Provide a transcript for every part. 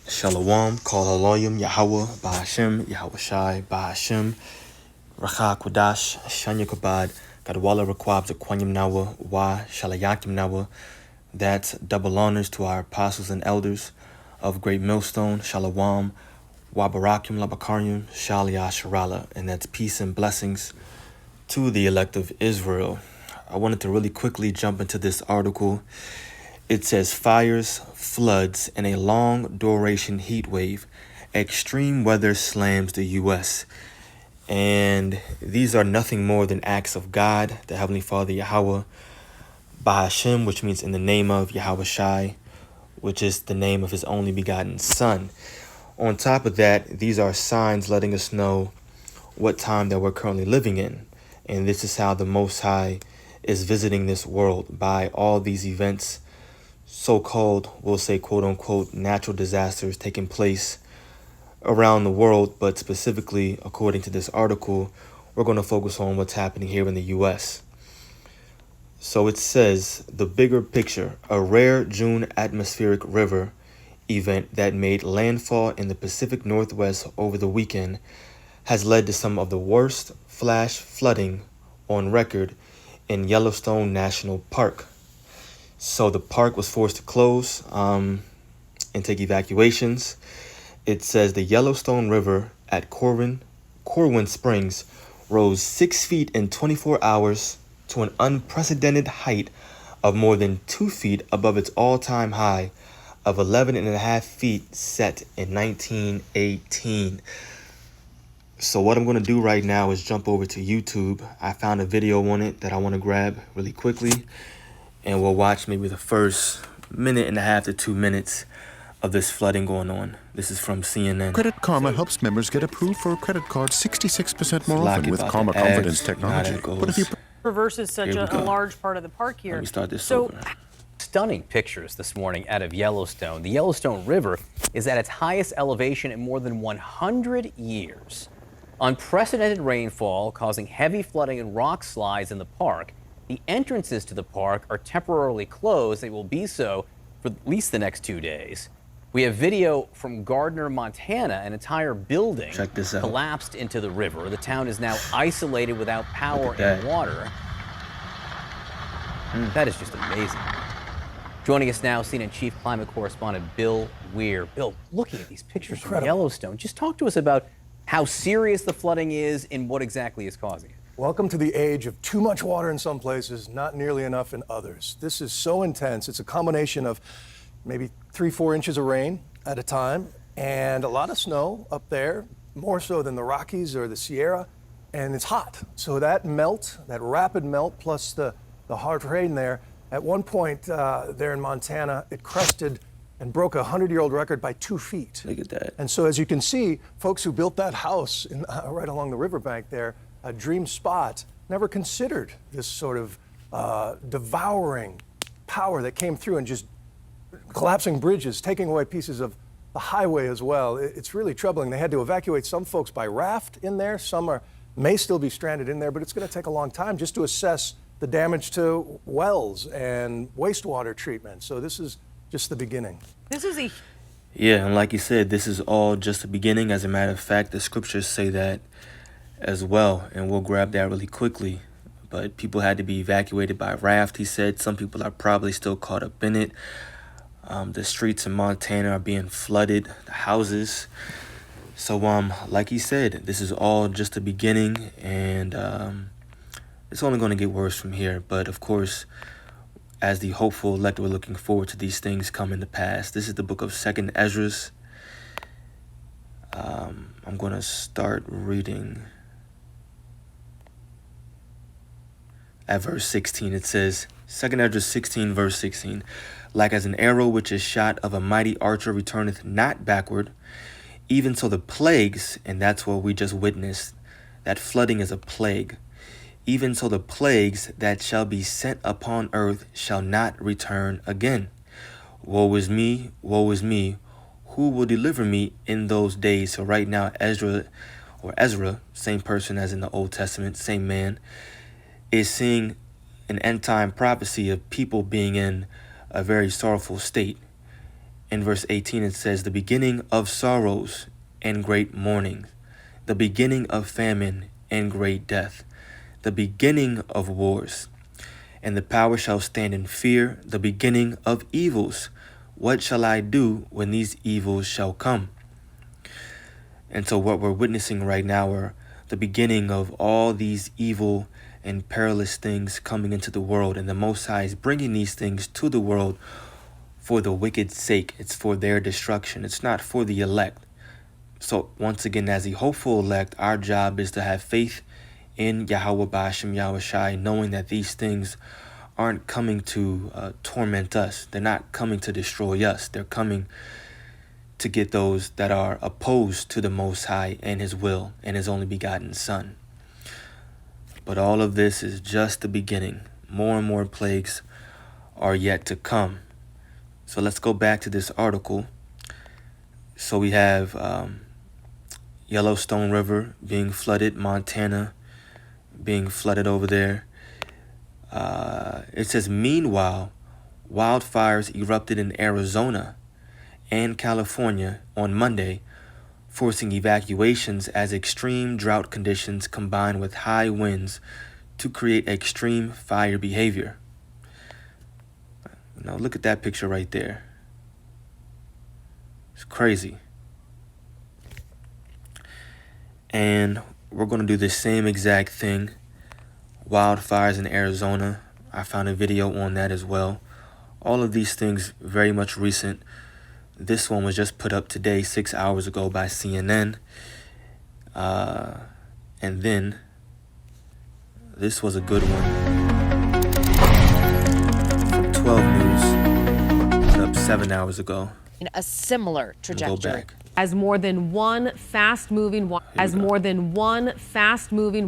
Shalom, Kol Aloyim, Yahawah, Bahashem, Yahweh Shai, Bahashem, Racha Kwadash, Shanya Kabad, Gadwala Requab, Zaquanyam Nawa, Wa, Shalayakim Nawa. That's double honors to our apostles and elders of Great Millstone, Shalawam, Wa Barakim, Labakaryim, Shalia Sharala, and that's peace and blessings to the elect of Israel. I wanted to really quickly jump into this article. It says fires, floods, and a long duration heat wave. Extreme weather slams the U.S. And these are nothing more than acts of God, the Heavenly Father, Yahawah, Bahashem, which means in the name of Yahweh Shai, which is the name of his only begotten Son. On top of that, these are signs letting us know what time that we're currently living in. And this is how the Most High is visiting this world by all these events, so-called, we'll say, quote-unquote, natural disasters taking place around the world. But specifically, according to this article, we're going to focus on what's happening here in the U.S. So it says, the bigger picture, a rare June atmospheric river event that made landfall in the Pacific Northwest over the weekend has led to some of the worst flash flooding on record in Yellowstone National Park. So the park was forced to close and take evacuations. It says the Yellowstone River at Corwin Springs rose 6 feet in 24 hours to an unprecedented height of more than 2 feet above its all-time high of 11.5 feet set in 1918. So what I'm going to do right now is jump over to YouTube. I found a video on it that I want to grab really quickly, and we'll watch maybe the first minute and a half to 2 minutes of this flooding going on. This is from CNN. Credit Karma helps members get approved for a credit card 66% more often with Karma Confidence technology. But if you reverse is such a large part of the park here. Let me start this over. Stunning pictures this morning out of Yellowstone. The Yellowstone River is at its highest elevation in more than 100 years. Unprecedented rainfall causing heavy flooding and rock slides in the park. The entrances to the park are temporarily closed. They will be so for at least the next 2 days. We have video from Gardner, Montana. An entire building collapsed into the river. The town is now isolated without power and water. That is just amazing. Joining us now, CNN Chief Climate Correspondent Bill Weir. Bill, looking at these pictures from Yellowstone, just talk to us about how serious the flooding is and what exactly is causing it. Welcome to the age of too much water in some places, not nearly enough in others. This is so intense. It's a combination of maybe 3-4 inches of rain at a time and a lot of snow up there, more so than the Rockies or the Sierra, and it's hot. So that melt, that rapid melt, plus the hard rain there, at one point there in Montana, it crested and broke a 100-year-old record by 2 feet. Look at that. And so as you can see, folks who built that house right along the riverbank there, a dream spot, never considered this sort of devouring power that came through and just collapsing bridges, taking away pieces of the highway as well. It's really troubling. They had to evacuate some folks by raft in there. Some may still be stranded in there, but it's going to take a long time just to assess the damage to wells and wastewater treatment. So this is just the beginning. Yeah, and like you said, this is all just the beginning. As a matter of fact, the scriptures say that as well, and we'll grab that really quickly. But people had to be evacuated by raft, he said. Some people are probably still caught up in it. The streets in Montana are being flooded, the houses. So, like he said, this is all just the beginning, and it's only going to get worse from here. But of course, as the hopeful elect, we're looking forward to these things coming to pass. This is the book of 2nd Ezra. I'm going to start reading at verse 16. It says, 2nd Ezra 16, verse 16, like as an arrow which is shot of a mighty archer returneth not backward, even so the plagues, and that's what we just witnessed, that flooding is a plague. Even so the plagues that shall be sent upon earth shall not return again. Woe is me, who will deliver me in those days? So right now, Ezra, same person as in the Old Testament, same man, is seeing an end time prophecy of people being in a very sorrowful state. in verse 18, it says, the beginning of sorrows and great mourning, the beginning of famine and great death, the beginning of wars. And the power shall stand in fear, the beginning of evils. What shall I do when these evils shall come? And so what we're witnessing right now are the beginning of all these evil and perilous things coming into the world. And the Most High is bringing these things to the world for the wicked's sake. It's for their destruction. It's not for the elect. So once again, as the hopeful elect, our job is to have faith in Yahawah Ba'ashem Yahawashi, knowing that these things aren't coming to torment us. They're not coming to destroy us. They're coming to get those that are opposed to the Most High and his will and his only begotten Son. But all of this is just the beginning. More and more plagues are yet to come. So let's go back to this article. So we have Yellowstone River being flooded, Montana being flooded over there. It says, meanwhile, wildfires erupted in Arizona and California on Monday, forcing evacuations as extreme drought conditions combine with high winds to create extreme fire behavior. Now look at that picture right there. It's crazy. And we're going to do the same exact thing. Wildfires in Arizona. I found a video on that as well. All of these things very much recent. This one was just put up today, 6 hours ago, by CNN. And then this was a good one from 12 News, put up 7 hours ago. In a similar trajectory. Go back. As more than one fast-moving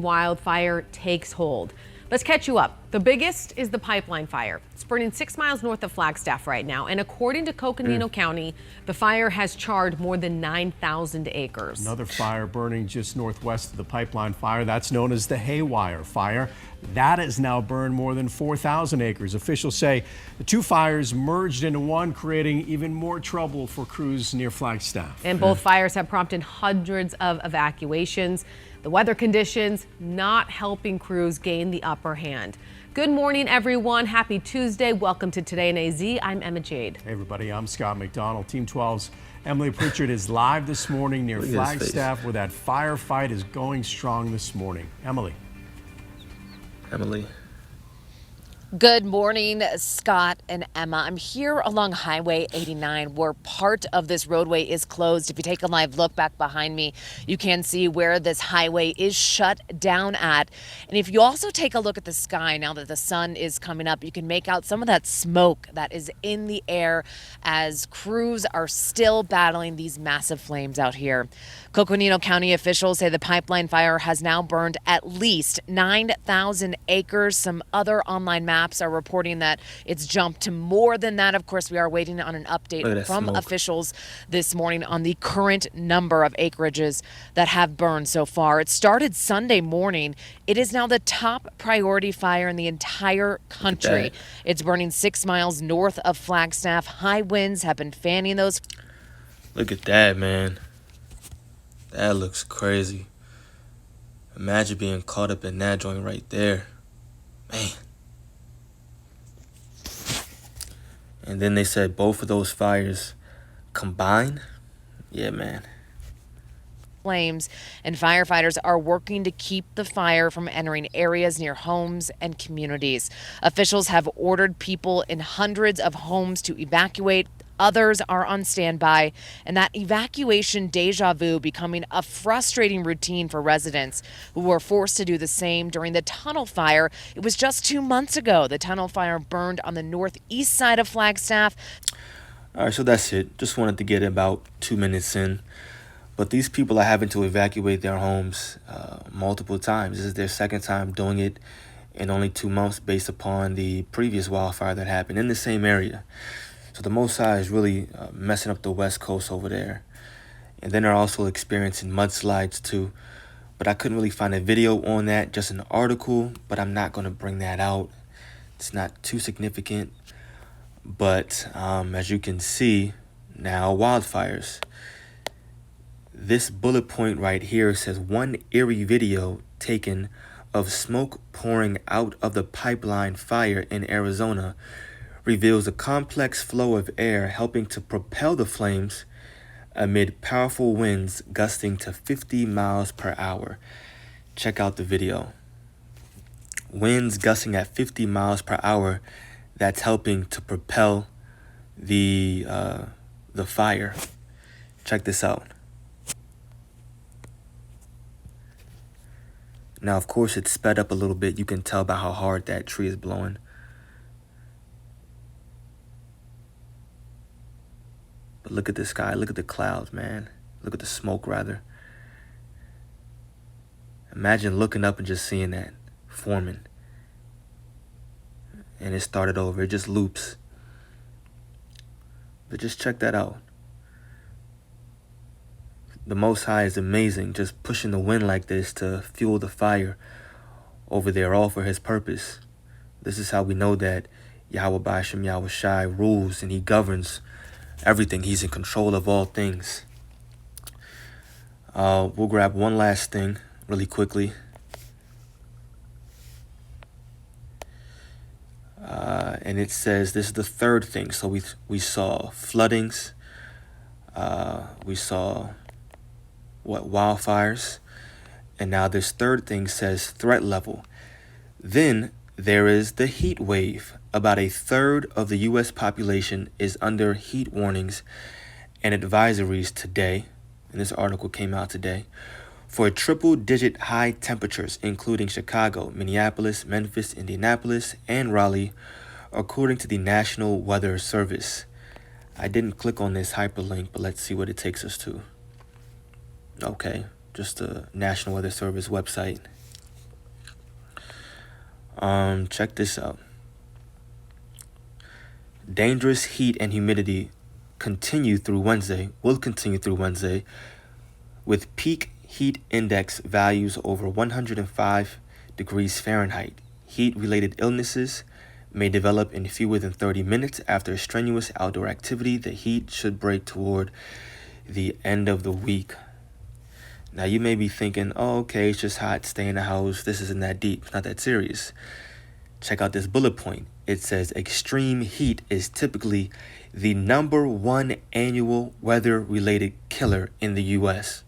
wildfire takes hold. Let's catch you up. The biggest is the pipeline fire. It's burning 6 miles north of Flagstaff right now. And according to Coconino County, the fire has charred more than 9,000 acres. Another fire burning just northwest of the pipeline fire. That's known as the Haywire fire. That has now burned more than 4,000 acres. Officials say the two fires merged into one, creating even more trouble for crews near Flagstaff. And both fires have prompted hundreds of evacuations. The weather conditions not helping crews gain the upper hand. Good morning, everyone. Happy Tuesday. Welcome to Today in AZ. I'm Emma Jade. Hey, everybody. I'm Scott McDonald. Team 12's Emily Pritchard is live this morning near Flagstaff, where that firefight is going strong this morning. Emily. Good morning, Scott and Emma. I'm here along Highway 89, where part of this roadway is closed. If you take a live look back behind me, you can see where this highway is shut down at. And if you also take a look at the sky now that the sun is coming up, you can make out some of that smoke that is in the air as crews are still battling these massive flames out here. Coconino County officials say the pipeline fire has now burned at least 9,000 acres. Some other online maps are reporting that it's jumped to more than that. Of course, we are waiting on an update from officials this morning on the current number of acreages that have burned so far. It started Sunday morning. It is now the top priority fire in the entire country. It's burning 6 miles north of Flagstaff. High winds have been fanning those. Look at that, man. That looks crazy. Imagine being caught up in that joint right there. Man. And then they said both of those fires combined. Yeah, man. Flames, and firefighters are working to keep the fire from entering areas near homes and communities. Officials have ordered people in hundreds of homes to evacuate. Others are on standby, and that evacuation deja vu becoming a frustrating routine for residents who were forced to do the same during the tunnel fire. It was just 2 months ago. The tunnel fire burned on the northeast side of Flagstaff. All right, so that's it. Just wanted to get about 2 minutes in. But these people are having to evacuate their homes multiple times. This is their second time doing it in only 2 months based upon the previous wildfire that happened in the same area. So the Most High is really messing up the West Coast over there. And then they're also experiencing mudslides too. But I couldn't really find a video on that, just an article. But I'm not going to bring that out. It's not too significant. But as you can see, Now, wildfires. This bullet point right here says one eerie video taken of smoke pouring out of the pipeline fire in Arizona reveals a complex flow of air helping to propel the flames amid powerful winds gusting to 50 miles per hour. Check out the video. Winds gusting at 50 miles per hour, that's helping to propel the fire. Check this out. Now, of course, it's sped up a little bit. You can tell by how hard that tree is blowing. But look at the sky. Look at the clouds, man. Look at the smoke, rather. Imagine looking up and just seeing that forming. And it started over. It just loops. But just check that out. The Most High is amazing, just pushing the wind like this to fuel the fire over there, all for his purpose. This is how we know that Yahawah Ba'ashem Yahweh Shai rules and he governs everything. He's in control of all things. We'll grab one last thing really quickly. And it says this is the third thing. So we saw floodings. We saw wildfires. And now this third thing says threat level. Then there is the heat wave. About a third of the U.S. population is under heat warnings and advisories today. And this article came out today. For triple-digit high temperatures, including Chicago, Minneapolis, Memphis, Indianapolis, and Raleigh, according to the National Weather Service. I didn't click on this hyperlink, but let's see what it takes us to. Okay, just the National Weather Service website. Check this out. Dangerous heat and humidity will continue through Wednesday, with peak heat index values over 105 degrees Fahrenheit. Heat-related illnesses may develop in fewer than 30 minutes after strenuous outdoor activity. The heat should break toward the end of the week. Now, you may be thinking, oh, okay, it's just hot, stay in the house. This isn't that deep. It's not that serious. Check out this bullet point. It says extreme heat is typically the #1 annual weather-related killer in the U.S.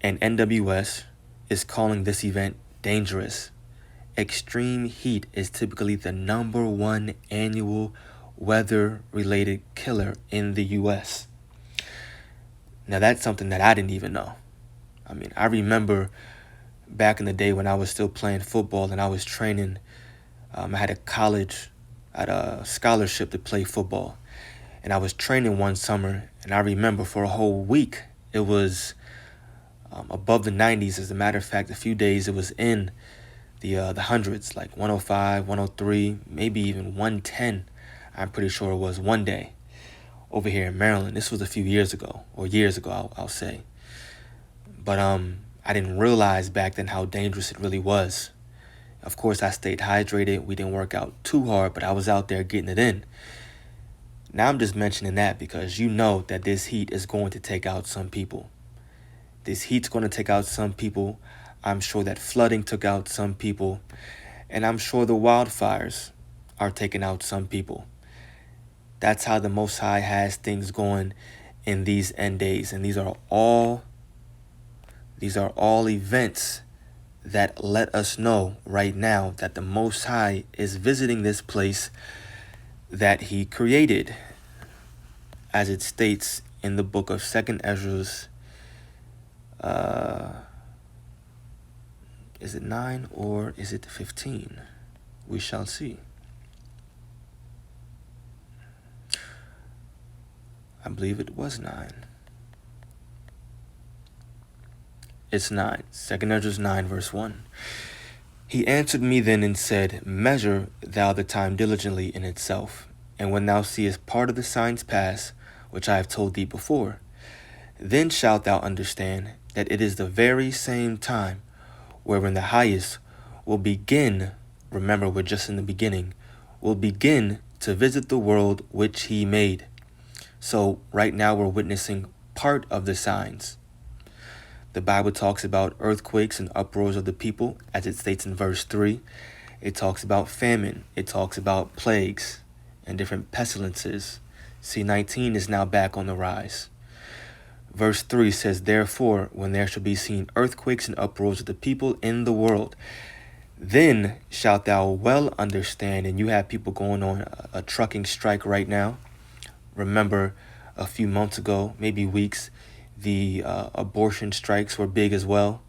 And NWS is calling this event dangerous. Extreme heat is typically the #1 annual weather-related killer in the U.S. Now, that's something that I didn't even know. I mean, I remember back in the day when I was still playing football and I was training. I had a scholarship to play football. And I was training one summer, and I remember for a whole week, it was above the 90s. As a matter of fact, a few days it was in the hundreds, like 105, 103, maybe even 110. I'm pretty sure it was one day over here in Maryland. This was a few years ago, or years ago, I'll say. But I didn't realize back then how dangerous it really was. Of course, I stayed hydrated. We didn't work out too hard, but I was out there getting it in. Now I'm just mentioning that because you know that this heat is going to take out some people. This heat's going to take out some people. I'm sure that flooding took out some people. And I'm sure the wildfires are taking out some people. That's how the Most High has things going in these end days. And these are all events that let us know right now that the Most High is visiting this place that he created, as it states in the book of 2nd Ezra's, is it 9 or is it 15? We shall see. I believe it was 9. It's 9. 2nd Ezra 9, verse 1. He answered me then and said, Measure thou the time diligently in itself, and when thou seest part of the signs pass, which I have told thee before, then shalt thou understand that it is the very same time wherein the highest will begin, remember we're just in the beginning, will begin to visit the world which he made. So right now we're witnessing part of the signs. The Bible talks about earthquakes and uproars of the people, as it states in verse 3. It talks about famine. It talks about plagues and different pestilences. C-19 is now back on the rise. Verse 3 says, therefore, when there shall be seen earthquakes and uproars of the people in the world, then shalt thou well understand. And you have people going on a trucking strike right now. Remember, a few months ago, maybe weeks, the abortion strikes were big as well,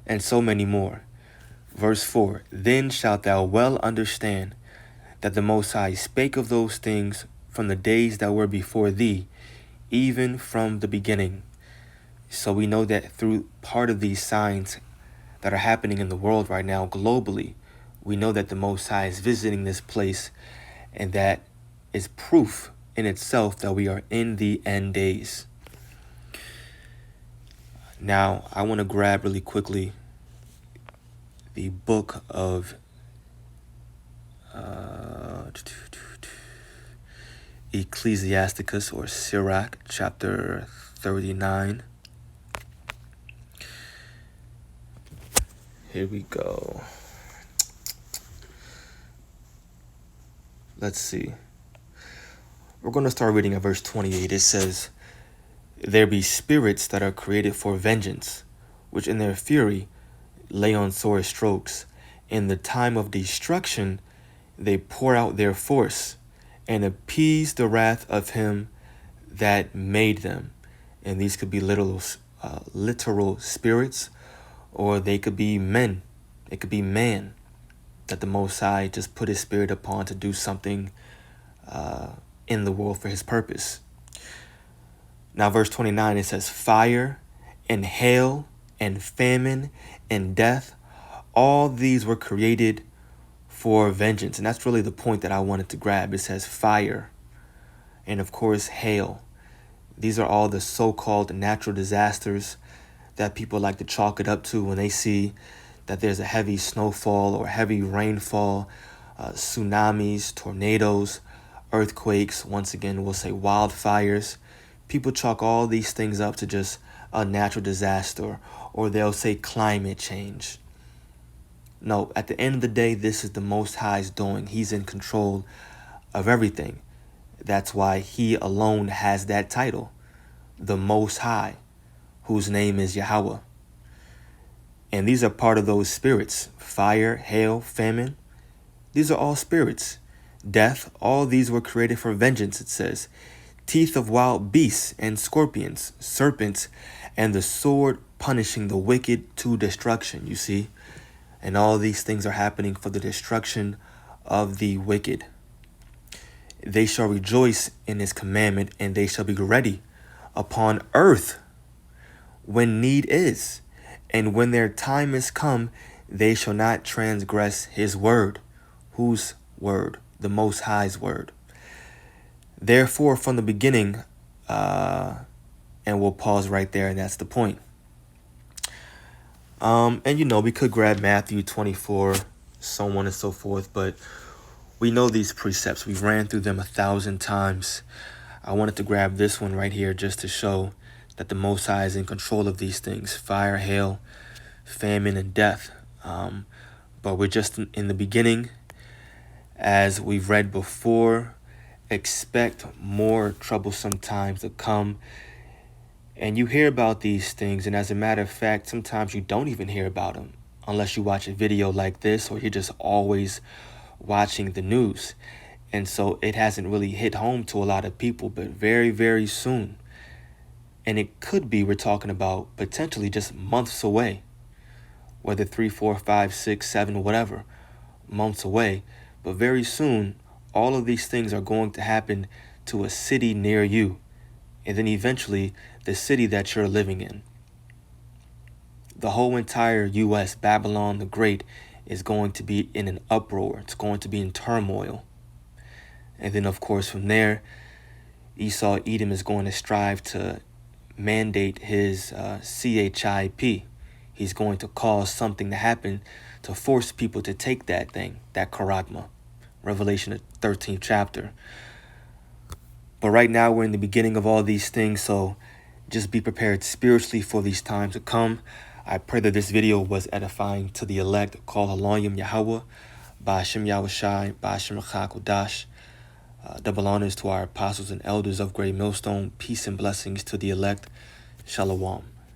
and so many more. Verse 4, then shalt thou well understand that the Most High spake of those things from the days that were before thee, even from the beginning. So we know that through part of these signs that are happening in the world right now globally, we know that the Most High is visiting this place, and that is proof in itself that we are in the end days. Now, I want to grab really quickly the book of Ecclesiasticus, or Sirach, chapter 39. Here we go. Let's see. We're going to start reading at verse 28. It says, there be spirits that are created for vengeance, which in their fury lay on sore strokes. In the time of destruction they pour out their force, and appease the wrath of him that made them. And these could be literal spirits, or they could be men. It could be man that the Most High just put his spirit upon to do something in the world for his purpose. Now, verse 29, it says, fire and hail and famine and death, all these were created for vengeance. And that's really the point that I wanted to grab. It says fire and, of course, hail. These are all the so-called natural disasters that people like to chalk it up to when they see that there's a heavy snowfall or heavy rainfall, tsunamis, tornadoes, earthquakes. Once again, we'll say wildfires. People chalk all these things up to just a natural disaster, or they'll say climate change. No, at the end of the day, this is the Most High's doing. He's in control of everything. That's why he alone has that title, the Most High, whose name is Yahawah. And these are part of those spirits: fire, hail, famine. These are all spirits. Death, all these were created for vengeance, it says. Teeth of wild beasts and scorpions, serpents, and the sword punishing the wicked to destruction, you see. And all these things are happening for the destruction of the wicked. They shall rejoice in his commandment, and they shall be ready upon earth when need is. And when their time is come, they shall not transgress his word. Whose word? The Most High's word. Therefore, from the beginning, and we'll pause right there, and that's the point. And we could grab Matthew 24, so on and so forth, but we know these precepts. We've ran through them 1,000 times. I wanted to grab this one right here just to show that the Most High is in control of these things: fire, hail, famine, and death. But we're just in the beginning. As we've read before, expect more troublesome times to come. And you hear about these things, and as a matter of fact, sometimes you don't even hear about them unless you watch a video like this, or you're just always watching the news. And so it hasn't really hit home to a lot of people, but very, very soon. And it could be, we're talking about potentially just months away, whether 3, 4, 5, 6, 7, whatever, months away. But very soon, all of these things are going to happen to a city near you, and then eventually the city that you're living in. The whole entire U.S., Babylon the Great, is going to be in an uproar. It's going to be in turmoil. And then, of course, from there, Esau, Edom, is going to strive to mandate his CHIP. He's going to cause something to happen to force people to take that thing, that charagma. Revelation, the 13th chapter. But right now we're in the beginning of all these things, so just be prepared spiritually for these times to come. I pray that this video was edifying to the elect. Call Haloyim Yahawah, Ba'ashem Yahushai, Ba'ashem Kodash. Double honors to our apostles and elders of Great Millstone. Peace and blessings to the elect. Shalom.